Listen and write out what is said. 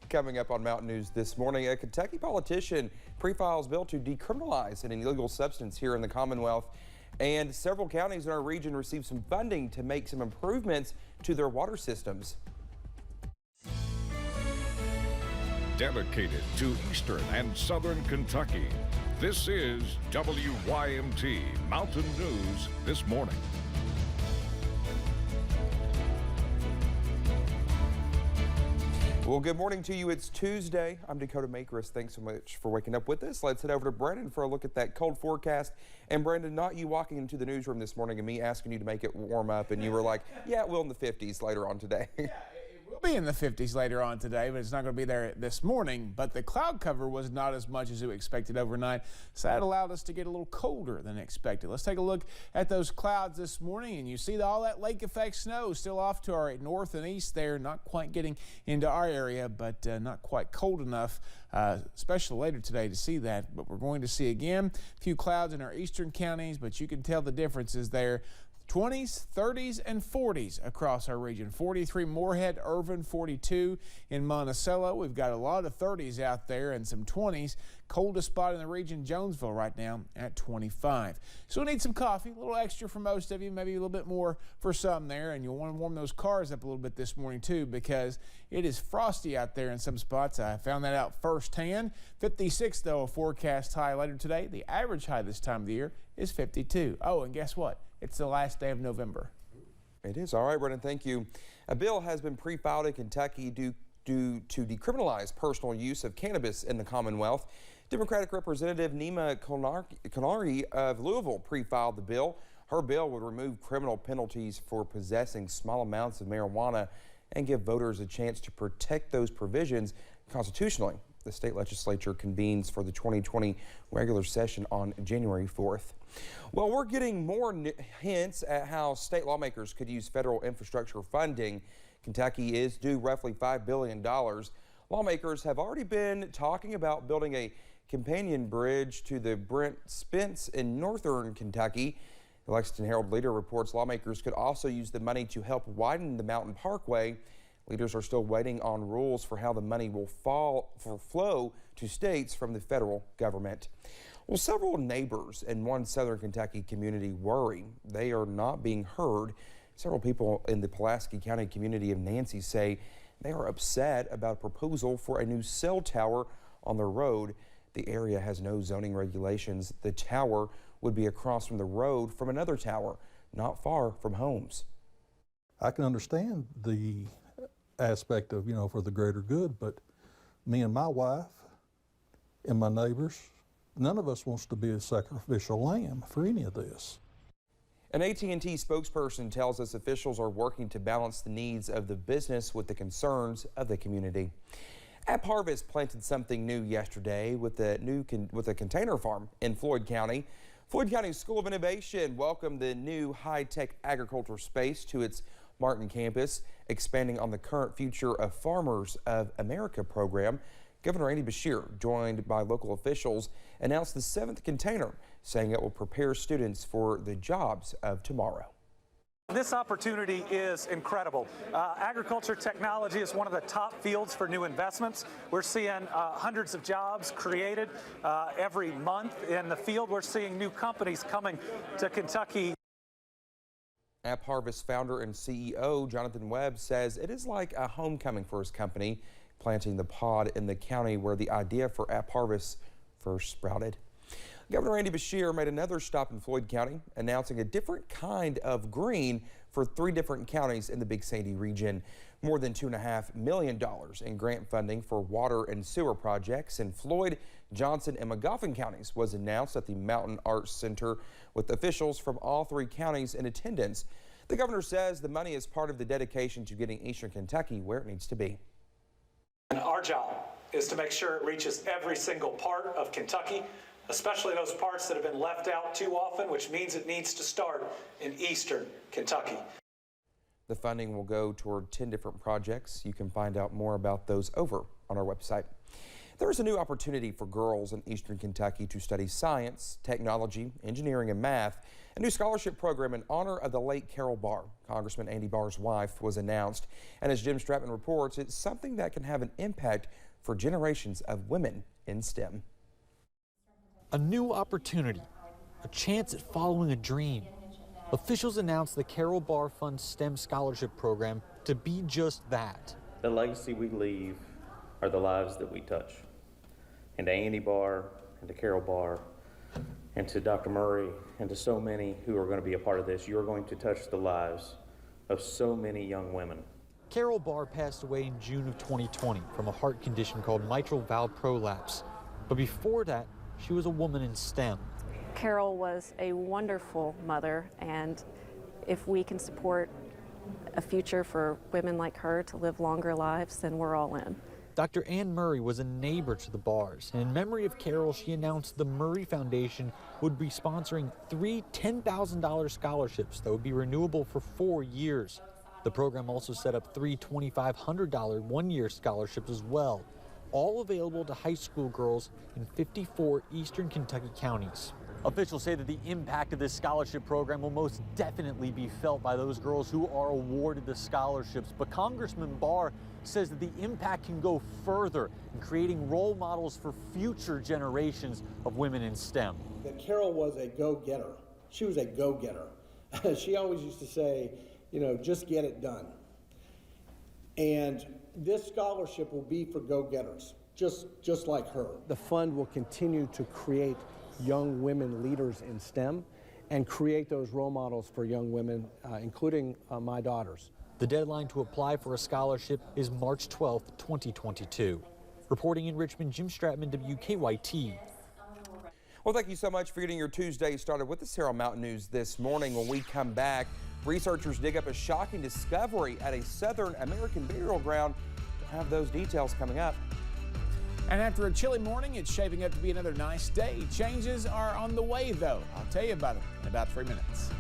Coming up on Mountain News this morning, a Kentucky politician pre-files bill to decriminalize an illegal substance here in the Commonwealth, and several counties in our region received some funding to make some improvements to their water systems. Dedicated to Eastern and Southern Kentucky, this is WYMT Mountain News this morning. Well, good morning to you. It's Tuesday. I'm Dakota Makris. Thanks so much for waking up with us. Let's head over to Brandon for a look at that cold forecast. And Brandon, not you walking into the newsroom this morning and me asking you to make it warm up, and you were like, yeah, it will in the 50s later on today. Yeah, it will be in the 50s later on today, but it's not going to be there this morning. But the cloud cover was not as much as we expected overnight, so that allowed us to get a little colder than expected. Let's take a look at those clouds this morning, and you see all that lake effect snow still off to our north and east there, not quite getting into our area, but not quite cold enough, especially later today, to see that. But we're going to see again a few clouds in our eastern counties, but you can tell the differences there. 20s, 30s, and 40s across our region. 43 Moorhead, Irvin, 42 in Monticello. We've got a lot of 30s out there and some 20s. Coldest spot in the region, Jonesville, right now at 25. So we need some coffee, a little extra for most of you, maybe a little bit more for some there. And you'll want to warm those cars up a little bit this morning too, because it is frosty out there in some spots. I found that out firsthand. 56 though, a forecast high later today. The average high this time of the year is 52. Oh, and guess what? It's the last day of November. It is. All right, Brendan, thank you. A bill has been pre-filed in Kentucky due to decriminalize personal use of cannabis in the Commonwealth. Democratic Representative Nima Konari of Louisville pre-filed the bill. Her bill would remove criminal penalties for possessing small amounts of marijuana and give voters a chance to protect those provisions constitutionally. The state legislature convenes for the 2020 regular session on January 4th. Well, we're getting more hints at how state lawmakers could use federal infrastructure funding. Kentucky is due roughly $5 billion. Lawmakers have already been talking about building a companion bridge to the Brent Spence in northern Kentucky. The Lexington Herald Leader reports lawmakers could also use the money to help widen the Mountain Parkway. Leaders are still waiting on rules for how the money will flow to states from the federal government. Well, several neighbors in one southern Kentucky community worry they are not being heard. Several people in the Pulaski County community of Nancy say they are upset about a proposal for a new cell tower on the road. The area has no zoning regulations. The tower would be across from the road from another tower, not far from homes. I can understand the aspect of, for the greater good, but me and my wife and my neighbors, none of us wants to be a sacrificial lamb for any of this. An AT&T spokesperson tells us officials are working to balance the needs of the business with the concerns of the community. AppHarvest planted something new yesterday with a container farm in Floyd County. Floyd County School of Innovation welcomed the new high-tech agriculture space to its Martin campus, expanding on the current Future of Farmers of America program. Governor Andy Beshear, joined by local officials, announced the 7th container, saying it will prepare students for the jobs of tomorrow. This opportunity is incredible. Agriculture technology is one of the top fields for new investments. We're seeing hundreds of jobs created every month in the field. We're seeing new companies coming to Kentucky. AppHarvest founder and CEO Jonathan Webb says it is like a homecoming for his company, planting the pod in the county where the idea for AppHarvest first sprouted. Governor Andy Beshear made another stop in Floyd County, announcing a different kind of green for 3 different counties in the Big Sandy region. More than $2.5 million in grant funding for water and sewer projects in Floyd, Johnson, and Magoffin counties was announced at the Mountain Arts Center, with officials from all 3 counties in attendance. The governor says the money is part of the dedication to getting Eastern Kentucky where it needs to be. And our job is to make sure it reaches every single part of Kentucky, especially those parts that have been left out too often, which means it needs to start in Eastern Kentucky. The funding will go toward 10 different projects. You can find out more about those over on our website. There is a new opportunity for girls in Eastern Kentucky to study science, technology, engineering, and math. A new scholarship program in honor of the late Carol Barr, Congressman Andy Barr's wife, was announced. And as Jim Stratman reports, it's something that can have an impact for generations of women in STEM. A new opportunity, a chance at following a dream. Officials announced the Carol Barr Fund STEM Scholarship Program to be just that. The legacy we leave are the lives that we touch. And to Andy Barr, and to Carol Barr, and to Dr. Murray, and to so many who are going to be a part of this, you're going to touch the lives of so many young women. Carol Barr passed away in June of 2020 from a heart condition called mitral valve prolapse. But before that, she was a woman in STEM. Carol was a wonderful mother, and if we can support a future for women like her to live longer lives, then we're all in. Dr. Ann Murray was a neighbor to the Barrs, and in memory of Carol, she announced the Murray Foundation would be sponsoring 3 $10,000 scholarships that would be renewable for 4 years. The program also set up 3 $2,500 one-year scholarships as well, all available to high school girls in 54 Eastern Kentucky counties. Officials say that the impact of this scholarship program will most definitely be felt by those girls who are awarded the scholarships. But Congressman Barr says that the impact can go further in creating role models for future generations of women in STEM. That Carol was a go-getter. She was a go-getter. She always used to say, you know, just get it done. And this scholarship will be for go-getters, just like her. The fund will continue to create young women leaders in STEM and create those role models for young women, including my daughters. The deadline to apply for a scholarship is March 12th, 2022. Reporting in Richmond, Jim Stratman, WKYT. Well, thank you so much for getting your Tuesday started with us here on Mountain News this morning. When we come back, researchers dig up a shocking discovery at a Southern American burial ground. We'll have those details coming up. And after a chilly morning, it's shaping up to be another nice day. Changes are on the way, though. I'll tell you about it in about 3 minutes.